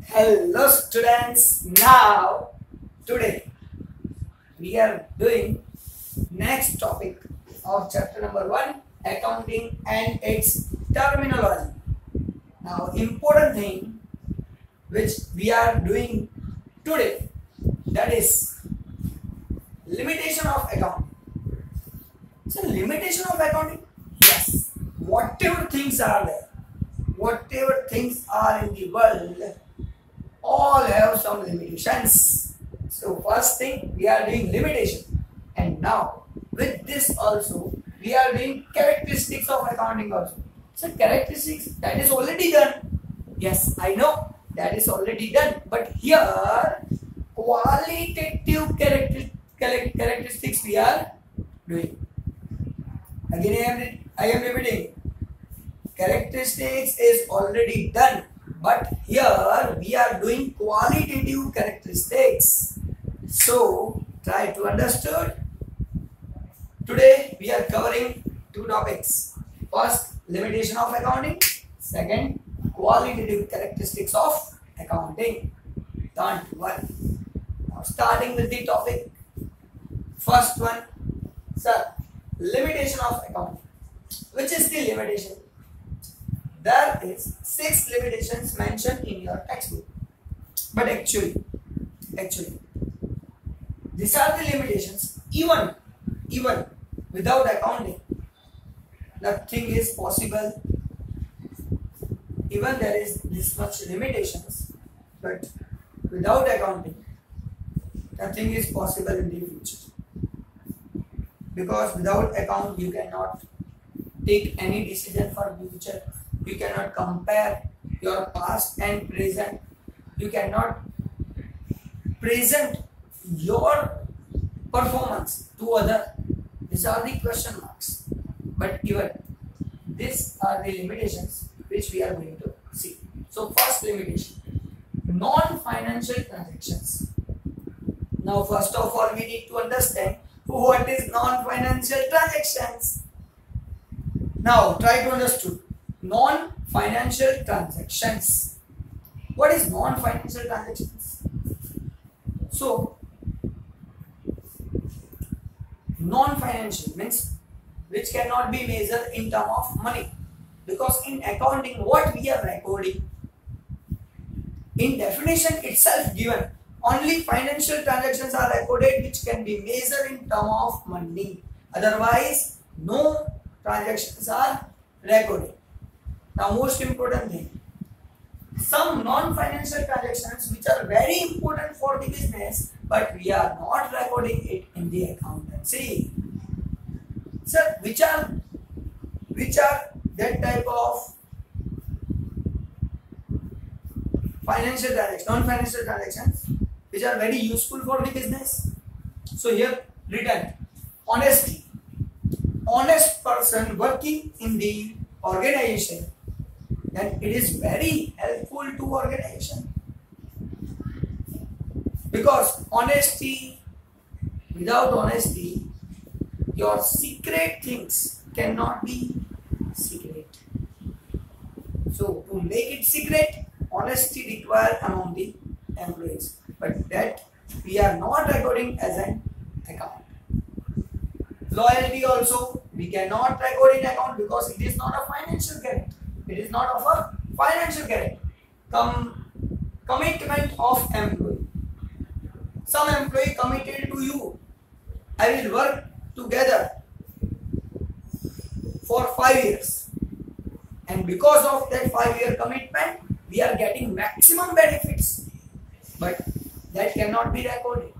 Hello students, now today we are doing next topic of chapter number 1, accounting and its terminology. Now important thing which we are doing today, that is limitation of accounting. So limitation of accounting, yes, whatever things are there, whatever things are in the world, all have some limitations. So first thing we are doing limitation, and now with this also we are doing characteristics of accounting also. So characteristics, that is already done. Yes, I know that is already done, but here qualitative characteristics we are doing. Again I am repeating, characteristics is already done, but here we are doing qualitative characteristics. So try to understand. Today we are covering two topics. First, limitation of accounting. Second, qualitative characteristics of accounting. Turn to one. Now starting with the topic. First one, sir, limitation of accounting. Which is the limitation? There is 6 limitations mentioned in your textbook, but actually these are the limitations. Even without accounting, nothing is possible. Even there is this much limitations, but without accounting, nothing is possible in the future. Because without account, you cannot take any decision for future. You cannot compare your past and present. You cannot present your performance to other. These are the question marks. But even these are the limitations which we are going to see. So first limitation, non-financial transactions. Now first of all we need to understand what is non-financial transactions. Now try to understand. Non-financial transactions. What is non-financial transactions? So, non-financial means which cannot be measured in terms of money. Because in accounting, what we are recording, in definition itself given, only financial transactions are recorded which can be measured in terms of money. Otherwise, no transactions are recorded. Now most important thing, some non-financial transactions which are very important for the business, but we are not recording it in the accountancy. So which are that type of financial transactions, non-financial transactions which are very useful for the business? So here written, honesty. Honest person working in the organization, and it is very helpful to organization, because honesty, without honesty, your secret things cannot be secret. So to make it secret, honesty required among the employees, but that we are not recording as an account. Loyalty also we cannot record in account because it is not a financial character. It is not of a financial character. Commitment of employee. Some employee committed to you. I will work together for 5 years. And because of that 5-year commitment, we are getting maximum benefits. But that cannot be recorded.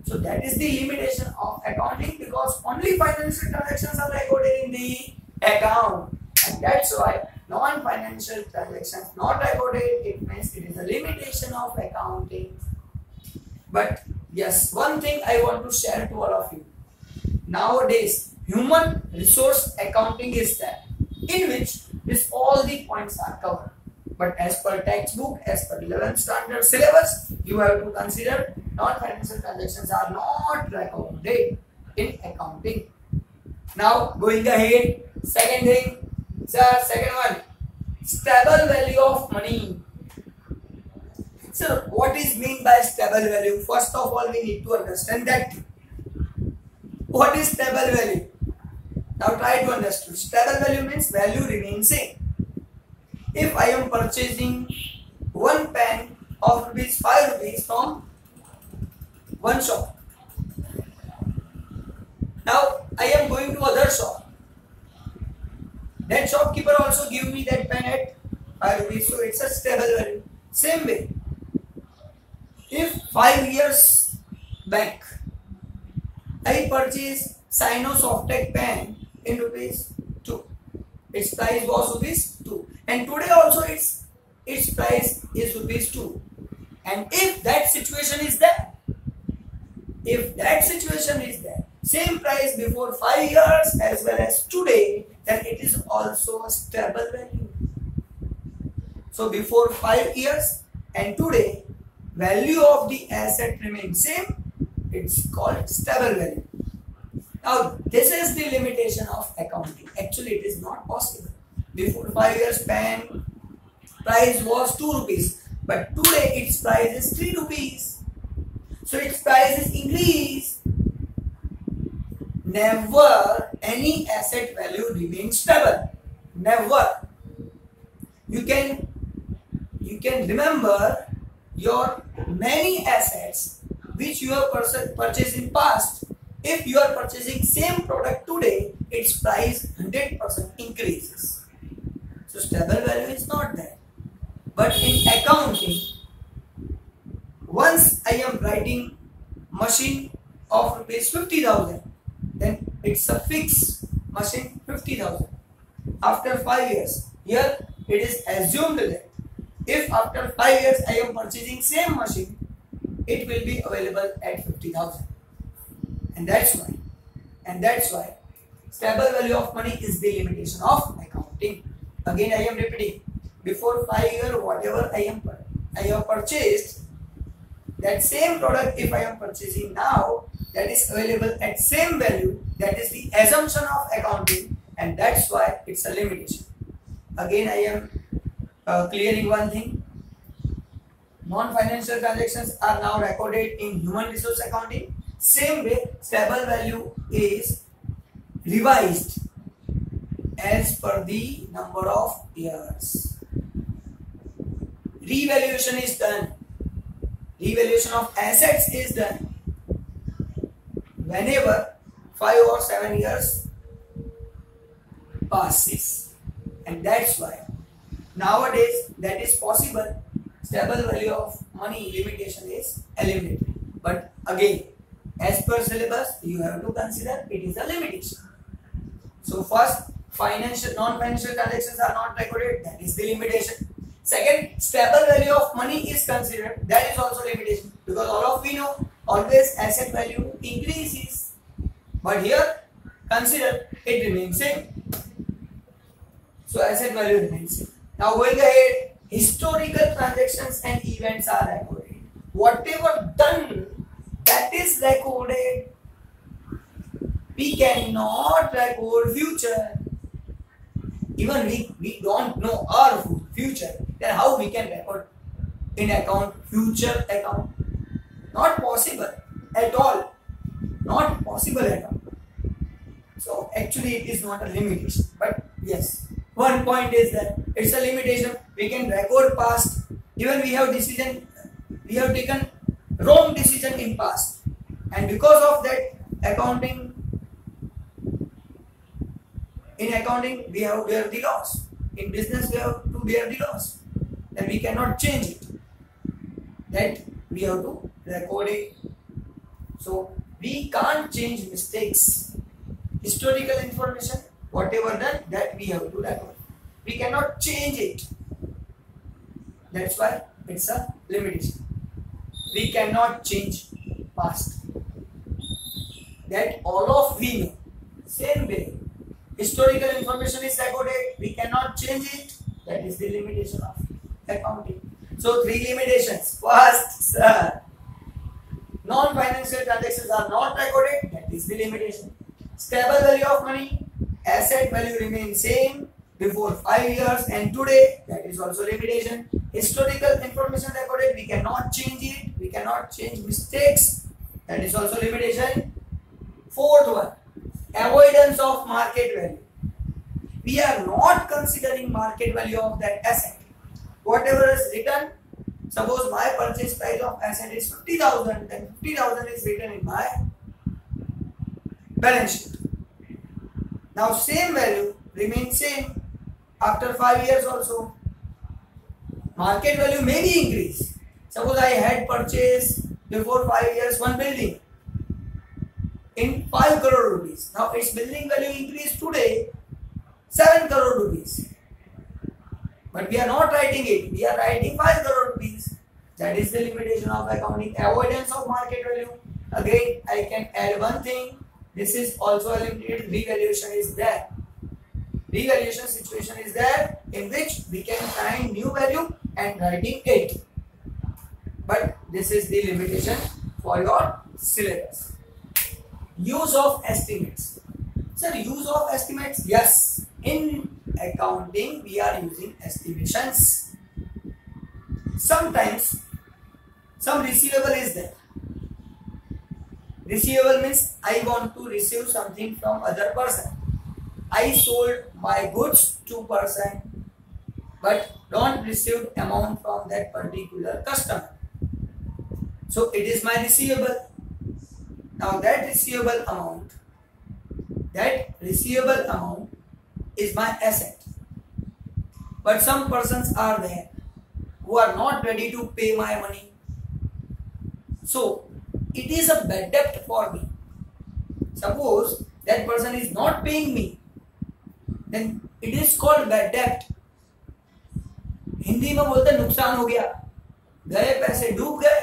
So that is the limitation of accounting, because only financial transactions are recorded in the account. And that's why non-financial transactions not recorded, it means it is a limitation of accounting. But yes, one thing I want to share to all of you. Nowadays, human resource accounting is there, in which all the points are covered. But as per textbook, as per 11th standard syllabus, you have to consider non-financial transactions are not recorded in accounting. Now going ahead, second thing, sir, second one, stable value of money. So what is mean by stable value? First of all, we need to understand that what is stable value. Now try to understand. Stable value means value remains same. If I am purchasing one pen of rupees 5 rupees from one shop, now I am going to other shop. That shopkeeper also give me that pen at 5 rupees, so it's a stable value. Same way, if 5 years back I purchased Sino Softec pen in rupees 2, its price was rupees 2, and today also its price is rupees 2. And if that situation is there, same price before 5 years as well as today, then it is also a stable value. So before 5 years and today, value of the asset remains same. It's called stable value. Now this is the limitation of accounting. Actually, it is not possible. Before 5 years, pen price was 2 rupees, but today its price is 3 rupees. So its price is increased. Never any asset value remains stable. Never. You can remember your many assets which you have purchased in past. If you are purchasing same product today, its price 100% increases. So stable value is not there. But in accounting, once I am writing machine of rupees 50,000, then it's a fixed machine 50,000. After 5 years, here it is assumed that if after 5 years I am purchasing same machine, it will be available at 50,000. And that's why stable value of money is the limitation of accounting. Again, I am repeating. Before 5 years, whatever I have purchased, that same product, if I am purchasing now, that is available at same value. That is the assumption of accounting, and that's why it's a limitation. Again, I am clearing one thing. Non-financial transactions are now recorded in human resource accounting. Same way, stable value is revised as per the number of years. Revaluation is done. Revaluation of assets is done whenever 5 or 7 years passes, and that's why nowadays that is possible. Stable value of money limitation is eliminated. But again, as per syllabus, you have to consider it is a limitation. So first, non-financial transactions are not recorded. That is the limitation. Second, stable value of money is considered. That is also limitation, because all of we know always asset value increases, but here consider it remains same. So asset value remains same. Now going ahead, historical transactions and events are recorded. Whatever done, that is recorded. We cannot record future. Even we don't know our future. Then how we can record in account future account? Not possible at all. Not possible at all. So actually it is not a limitation. But yes, one point is that it's a limitation. We can record past. Even we have taken wrong decision in past, and because of that, in accounting we have to bear the loss. In business we have to bear the loss. Then we cannot change it. That we have to record it. So we can't change mistakes. Historical information, whatever done, that we have to record. We cannot change it. That's why it's a limitation. We cannot change past. That all of we know. Same way, historical information is recorded. We cannot change it. That is the limitation of accounting. So 3 limitations. First, non-financial transactions are not recorded. That is the limitation. Stable value of money, asset value remains same before 5 years and today. That is also limitation. historical information recorded, we cannot change it, we cannot change mistakes. That is also limitation. Fourth one, avoidance of market value. We are not considering market value of that asset. Whatever is written, suppose my purchase price of asset is 50,000, then 50,000 is written in my balance sheet. Now same value remains same after 5 years also. Market value may be increased. Suppose I had purchased before 5 years one building in 5 crore rupees. Now its building value increased today 7 crore rupees. But we are not writing it. We are writing 5 crore rupees. That is the limitation of accounting. Avoidance of market value. Again, I can add one thing. This is also a limited. Revaluation is there. Revaluation situation is there in which we can find new value and writing it. But this is the limitation for your syllabus. Use of estimates. Sir, use of estimates? Yes. In accounting, we are using estimations. Sometimes, some receivable is there. Receivable means I want to receive something from other person. I sold my goods to person, but don't receive amount from that particular customer. So it is my receivable. Now that receivable amount is my asset. But some persons are there who are not ready to pay my money. So it is a bad debt for me. Suppose that person is not paying me, then it is called bad debt. Hindi में बोलते नुकसान हो गया, गए पैसे डूब गए.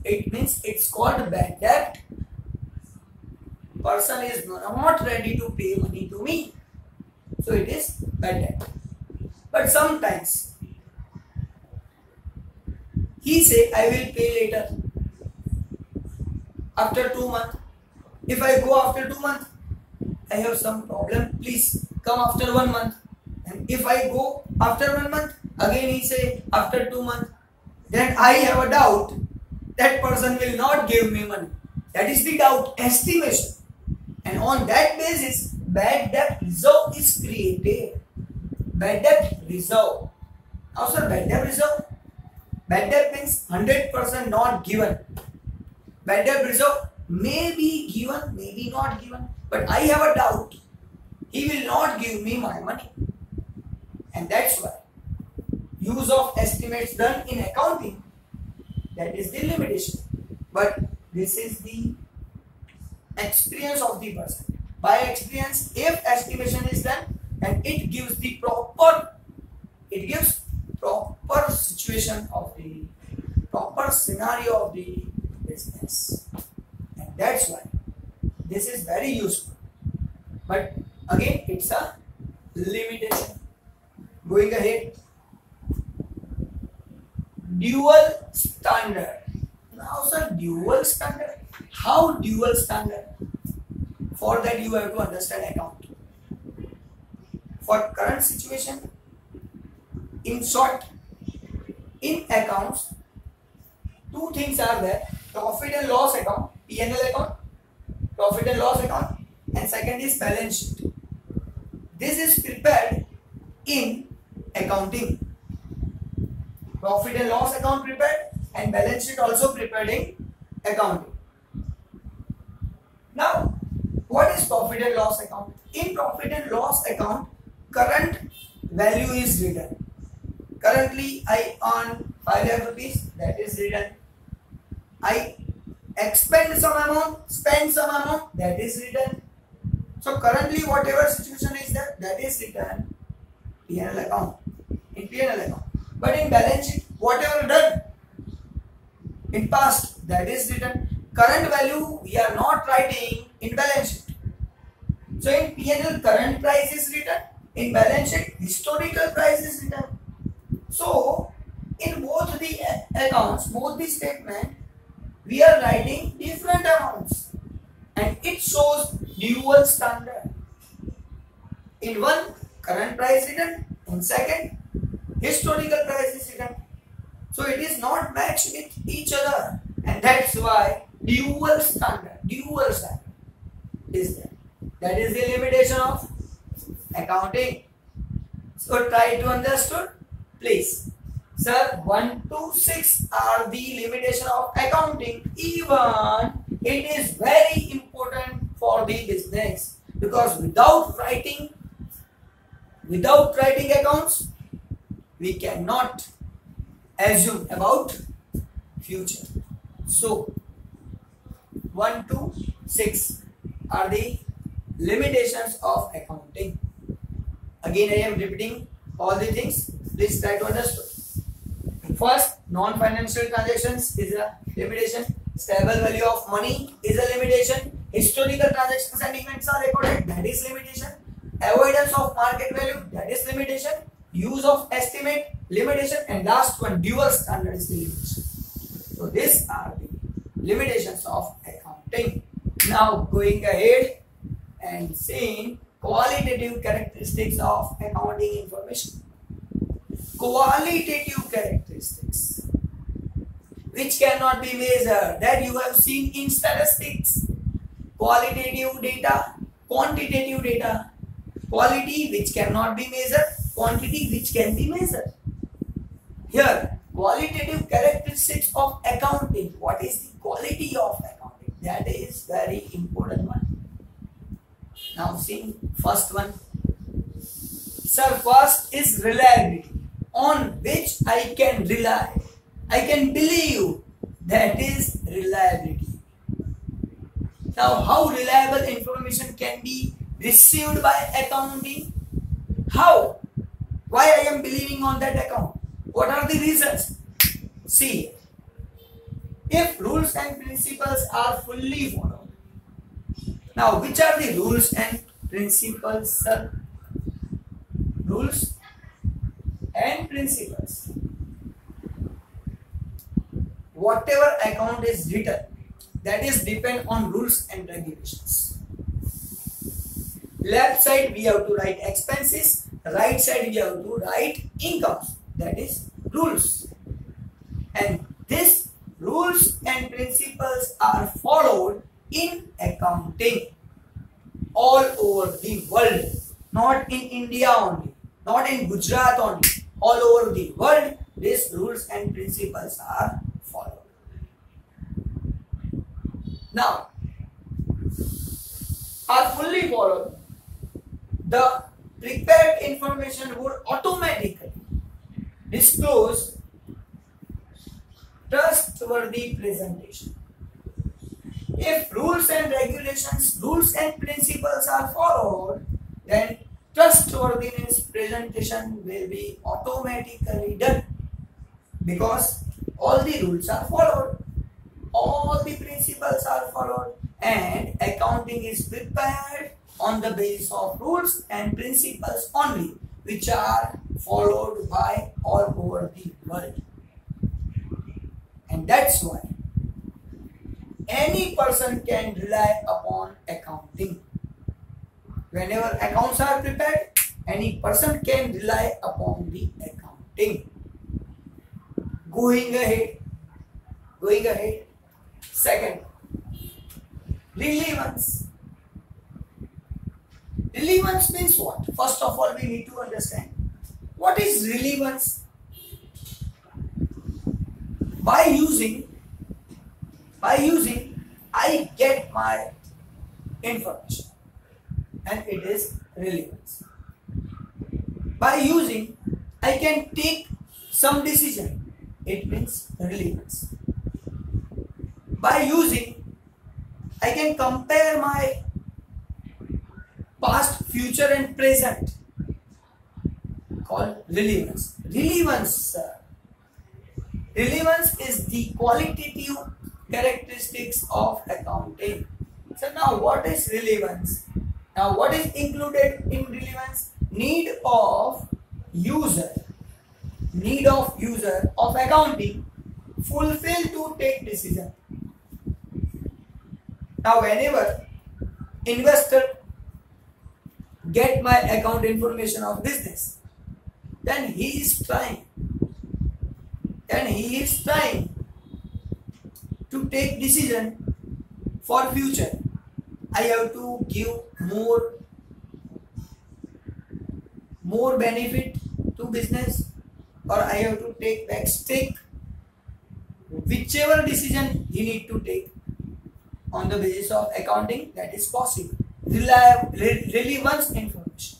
It means it's called bad debt. Person is not ready to pay money to me, so it is bad debt. But sometimes he say I will pay later after 2 months. If I go after 2 months, I have some problem, please come after 1 month. And if I go after 1 month, again he say after 2 months, then I have a doubt that person will not give me money. That is the doubt estimation. And on that basis, bad debt reserve is created. Bad debt reserve. Now sir, bad debt reserve? Bad debt means 100% not given. Bad debt reserve may be given, may be not given. But I have a doubt. He will not give me my money. And that's why use of estimates done in accounting, that is the limitation. But this is the experience of the person. By experience, if estimation is done and it gives the proper situation of the proper scenario of the business. And that's why this is very useful. But again, it's a limitation. Going ahead, dual standard. Now sir, dual standard. How dual standard? For that you have to understand account. For current situation, in short, in accounts, two things are there: profit and loss account, P&L account, profit and loss account, and second is balance sheet. This is prepared in accounting. Profit and loss account prepared and balance sheet also prepared in accounting. Now, what is profit and loss account? In profit and loss account, current value is written. Currently, I earn 5 lakh rupees, that is written. I expend some amount, spend some amount, that is written. So currently, whatever situation is there, that is written P&L account, in P&L account. But in balance sheet, whatever done in past, that is written. Current value we are not writing in balance sheet. So in P&L, current price is written. In balance sheet, historical price is written. So in both the accounts, both the statement, we are writing different amounts, and it shows dual standard. In one, current price written. In second, historical price is written. So it is not matched with each other, and that's why dual standard is there. That is the limitation of accounting. So try to understand, please. Sir, 1 to 6 are the limitation of accounting. Even it is very important for the business, because without writing accounts, we cannot assume about future. So 1 to 6 are the limitations of accounting. Again, I am repeating all the things. Please try to understand. First, non-financial transactions is a limitation. Stable value of money is a limitation. Historical transactions and events are recorded. That is limitation. Avoidance of market value. That is limitation. Use of estimate, limitation. And last one, dual standard is the limitation. So these are the limitations of accounting. Now going ahead and seeing qualitative characteristics of accounting information. Qualitative characteristics which cannot be measured, that you have seen in statistics. Qualitative data, quantitative data. Quality which cannot be measured, quantity which can be measured. Here, qualitative characteristics of accounting. What is the quality of accounting? That is very important one. Now see first one. Sir, first is reliability, on which I can rely, I can believe. That is reliability. Now, how reliable information can be received by accounting? How? Why I am believing on that account? What are the reasons? See, if rules and principles are fully followed. Now, which are the rules and principles, sir? Rules and principles. Whatever account is written, that is depend on rules and regulations. Left side we have to write expenses, right side we have to write incomes. That is rules. And these rules and principles are followed in accounting all over the world. Not in India only, not in Gujarat only. All over the world, these rules and principles are followed. Now, are fully followed, the prepared information would automatically disclose trustworthy presentation. If rules and regulations, rules and principles are followed, then trustworthiness presentation will be automatically done, because all the rules are followed, all the principles are followed, and accounting is prepared on the basis of rules and principles only, which are followed by all over the world. And that's why any person can rely upon accounting. Whenever accounts are prepared, any person can rely upon the accounting. Going ahead. Second, relevance. Relevance means what? First of all, we need to understand what is relevance. By using, I get my information, and it is relevance. By using, I can take some decision. It means relevance. By using, I can compare my past, future and present. Called relevance. Relevance is the qualitative characteristics of accounting. So now what is relevance? Now what is included in relevance? Need of user of accounting fulfill to take decision. Now whenever investor get my account information of business, then he is trying to take decision for future. I have to give more benefit to business, or I have to take back stake. Whichever decision he need to take on the basis of accounting, that is possible. Relevance information.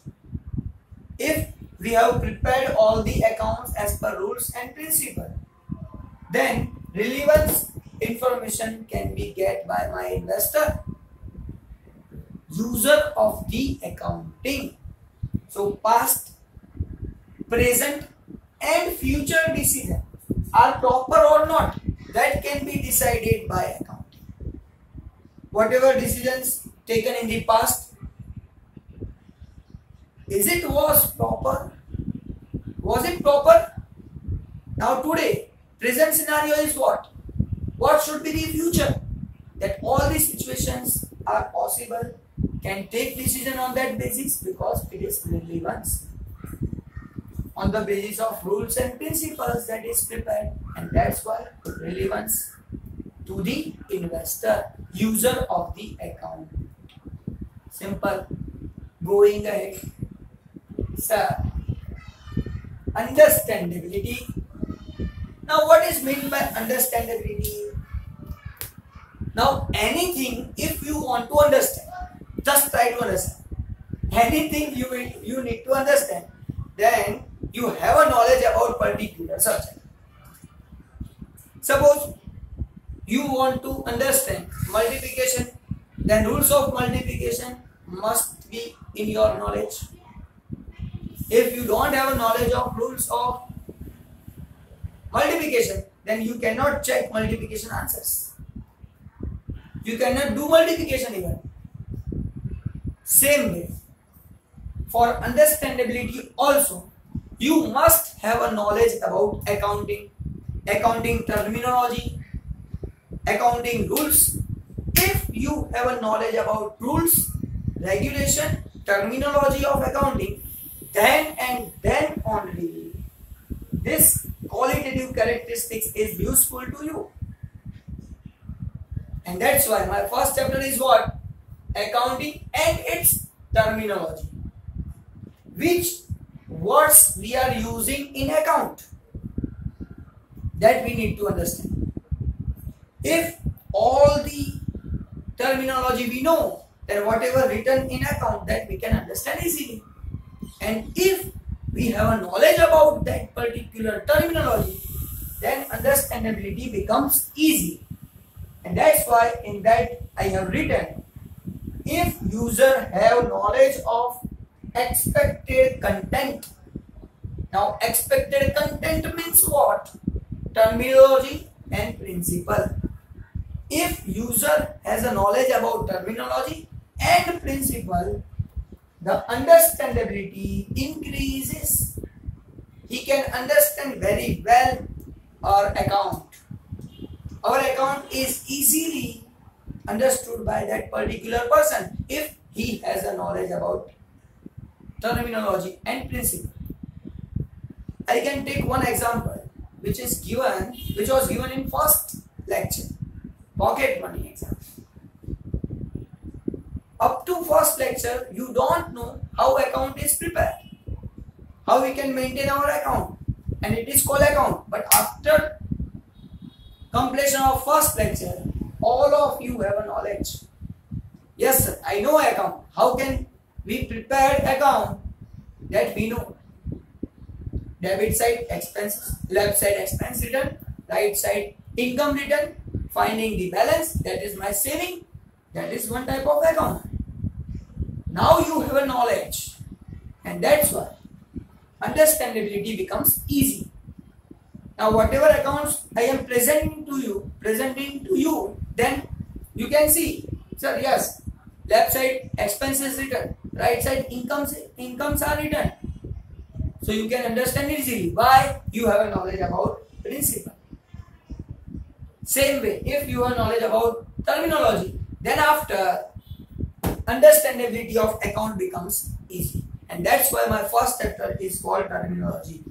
If we have prepared all the accounts as per rules and principle, then relevance information can be get by my investor, user of the accounting. So past, present and future decisions are proper or not, that can be decided by accounting. Whatever decisions taken in the past, was it proper? Now today, present scenario is what? What should be the future? That all these situations are possible, can take decision on that basis because it is relevance. On the basis of rules and principles that is prepared, and that's why relevance to the investor, user of the account. Simple. Going ahead. Sir, understandability. Now what is meant by understandability? Now anything, if you want to understand, just try to understand. Anything you need to understand, then you have a knowledge about particular subject. Suppose you want to understand multiplication, then rules of multiplication must be in your knowledge. If you don't have a knowledge of rules of multiplication, then you cannot check multiplication answers. You cannot do multiplication even. Same way, for understandability also, you must have a knowledge about accounting, accounting terminology, accounting rules. If you have a knowledge about rules, regulation, terminology of accounting, then and then only this qualitative characteristics is useful to you. And that's why my first chapter is what? Accounting and its terminology. Which words we are using in account, that we need to understand. If all the terminology we know, then whatever written in account, that we can understand easily. And if we have a knowledge about that particular terminology, then understandability becomes easy. And that's why in that I have written, if user have knowledge of expected content. Now expected content means what? Terminology and principle. If user has a knowledge about terminology and principle, the understandability increases. He can understand very well our account. Our account is easily understood by that particular person if he has a knowledge about terminology and principle. I can take one example which was given in first lecture, pocket money example. Up to first lecture, you don't know how account is prepared, how we can maintain our account, and it is called account. But after completion of first lecture, all of you have a knowledge. Yes sir, I know account. How can we prepare account? That we know. Debit side expenses, left side expense return, right side income return, finding the balance, that is my saving. That is one type of account. Now you have a knowledge, and that's why understandability becomes easy. Now whatever accounts I am presenting to you, then you can see, sir, yes, left side expenses written, right side incomes are written. So you can understand it easily. Why? You have a knowledge about principle. Same way, if you have knowledge about terminology, then after understandability of account becomes easy. and that's why my first chapter is called terminology.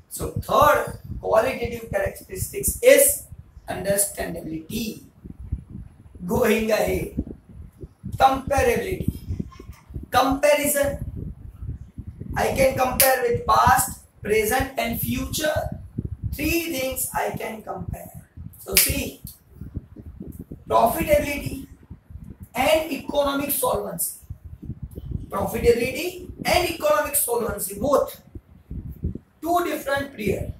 So third qualitative characteristics is understandability. Going ahead, comparability. Comparison. I can compare with past, present and future. Three things I can compare. So see, profitability and economic solvency. Profitability and economic solvency, both two different periods.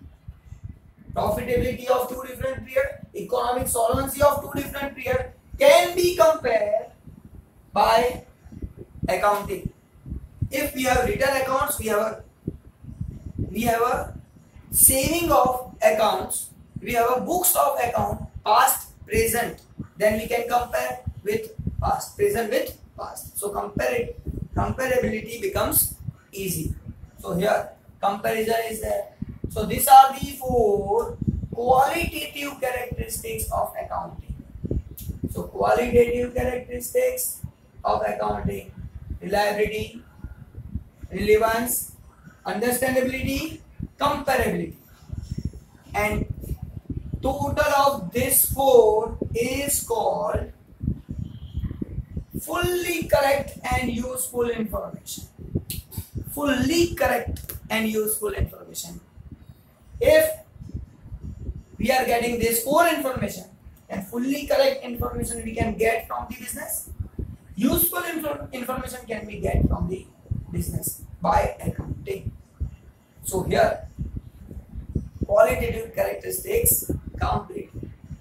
Profitability of two different periods, economic solvency of two different periods can be compared by accounting. If we have written accounts, we have a saving of accounts, we have a books of account, past, present. Then we can compare with past, present with past. So comparability becomes easy. So here comparison is there. So these are the four qualitative characteristics of accounting. So qualitative characteristics of accounting: reliability, relevance, understandability, comparability. And total of this four is called fully correct and useful information. Fully correct and useful information. If we are getting this four information, then fully correct information we can get from the business. Useful information can be get from the business by accounting. So here qualitative characteristics complete.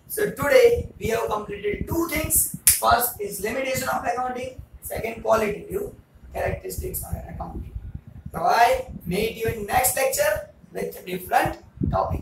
So today we have completed two things. First is limitation of accounting. Second, qualitative characteristics of accounting. So I meet you in next lecture with a different topic.